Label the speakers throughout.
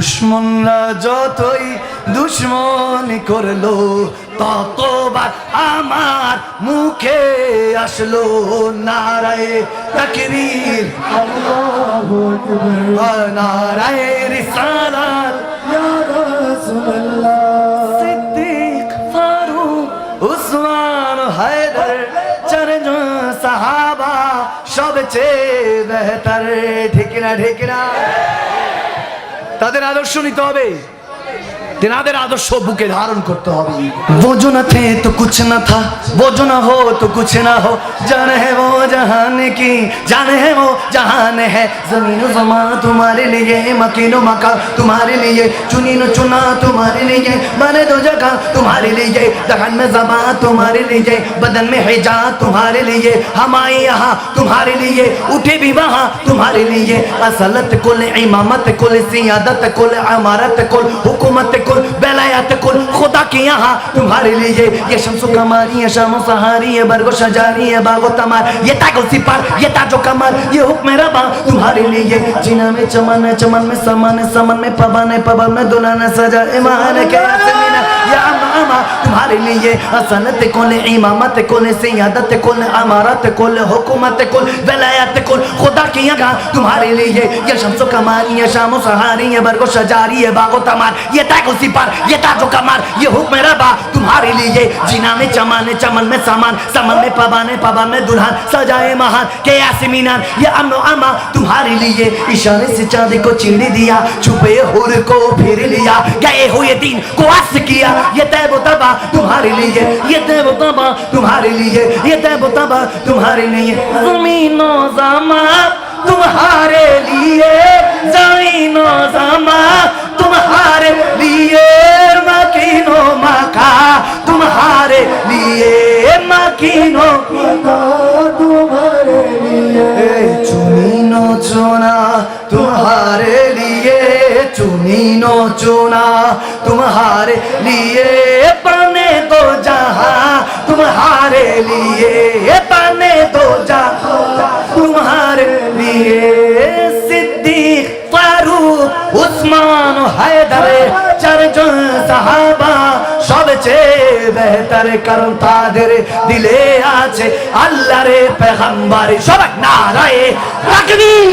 Speaker 1: দুশ্মনরা যতই দুশ্মনী করলো ততবার আমার মুখে আসলো নারায়ে তাকবীর আল্লাহু আকবার নারায়ে রিসালাত ইয়া রাসূলুল্লাহ সিদ্দিক ফারুক উসমান হায়দার চারজন সাহাবা সবচেয়ে বেহতর ঠিক না তাদের আদর্শ নিতে হবে तेनाদের आदर्श बुके धारण करते হবে वो जो न थे तो कुछ न था वो जो न हो तो कुछ न हो जान है वो जहान की जान है वो जहान है जमीन ज़मा तुम्हारे लिए मकीनो मका तुम्हारे लिए चुनी न चुना तुम्हारे लिए बने दो जगह तुम्हारे लिए दहन में ज़बा तुम्हारे लिए बदन में हिजा तुम्हारे लिए हम आए यहाँ तुम्हारे लिए उठे भी वहाँ तुम्हारे लिए असलत कुल इमामत कुल सियादत कुल अमारत कुल हुकूमत बेलायत कुल खुदा के यहाँ तुम्हारे लिए ये शम्सु कमारी है शामो सहारी है बरगो शजारी है बागो तमार ये तागो सिपार ये ताजो कमर ये हुक्म रबा तुम्हारे लिए जिना में चमन है चमन में समन है समन में पवन है पवन में दुल्हन सजा ईमान के आसमीना या अमामा तुम्हारे लिए असनत कुल इमामत कुल सियादत कुल अमारत कुल हुकूमत कुल बेलायत कुल खुदा के यहाँ तुम्हारे लिए ये शम्सु कमारी है शामो सहारी है बरगो शजारी है बागो तमार ये तागो सिपार ये ताजो कमर ये हुक्म रबा तुम्हारे लिए जिना में चमन है चमन में समान समन में पवन है पवन में दुल्हन सजाए महान के आसमीना ये अमनो अमा तुम्हारे लिए इशारे से चांद को चीर दिया छुपे हुर को फिर लिया गए हुए दिन को आस किया ये तैबो तबा तुम्हारे लिए ये तैबो तबा तुम्हारे लिए ये तैबो तबा तुम्हारे लिए ज़मीनो ज़मा तुम्हारे लिए ज़मीनो ज़मा तुम्हारे लिए मकीनो मका तुम्हारे लिए मकीनो मका तुम्हारे लिए चुनीनो चुना तुम्हारे लिए चुनीनो चुना तुम्हारे लिए बने दो जहां तुम्हारे लिए बने दो जहां तुम्हारे लिए सिद्दीक फारूक उस्मान हैदर চারজন সাহাবা সবচেয়ে বেহতর কারণ তাদের দিলে আছে আল্লাহর পয়গম্বর সবাই নারায়ে তাকবীর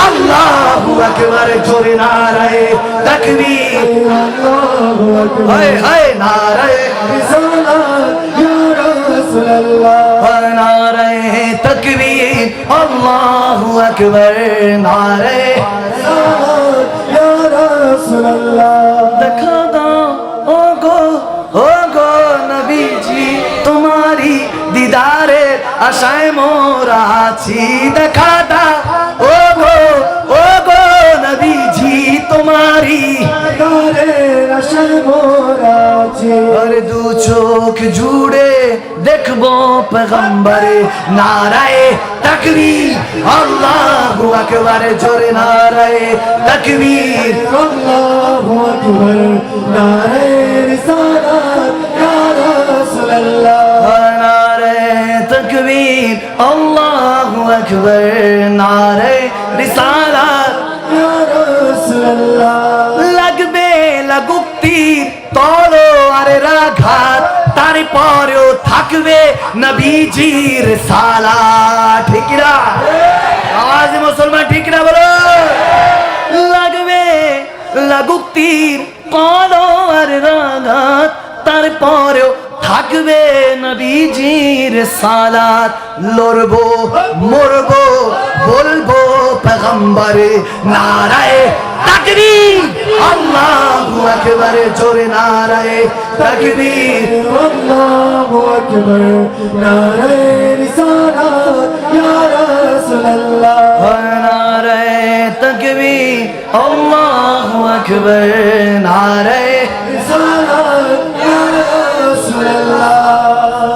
Speaker 1: আল্লাহু আকবার জোরে নারায়ে তাকবীর আল্লাহু আকবার হায় হায় নারায়ে রিসালাত ইয়া রাসূলুল্লাহ নারায়ে তাকবীর আল্লাহু আকবার নারায়ে রিসালাত ইয়া রাসূলুল্লাহ দেখা দাও ও গো নবীজি তোমারি দিদারে আশায় মোরা আছি দেখা দাও ও গো নবীজি তোমারি দিদারে আশায় মোরা আছি আর দু চোখ জুড়ে দেখবো পয়গম্বরে নারায়ে তাকবীর আল্লাহু আকবার জোরে নারায়ে তাকবীর আল্লাহু আকবার নারায়ে রিসালাত ইয়া রাসূলুল্লাহ নারায়ে তাকবীর আল্লাহু আকবার নারায়ে রিসালাত ইয়া রাসূলুল্লাহ লাগবে লাগুতি তলোয়ারের আঘাত তারপরেও থাকবে নবীজির সালাত ঠিক না আওয়াজ মুসলমান ঠিক না বলো লাগবে লাগুতি তলোয়ারের আঘাত তারপরেও থাকবে নবীজির সালাত লড়বো মরবো বলবো পয়গম্বরে নারায়ে তাকবীর আল্লাহু আকবার জোরে নারায়ে তাকবীর আল্লাহু আকবার নারায়ে রিসালাত ইয়া রাসূলুল্লাহ নারায়ে তাকবীর আল্লাহু আকবার নারায়ে রিসালাত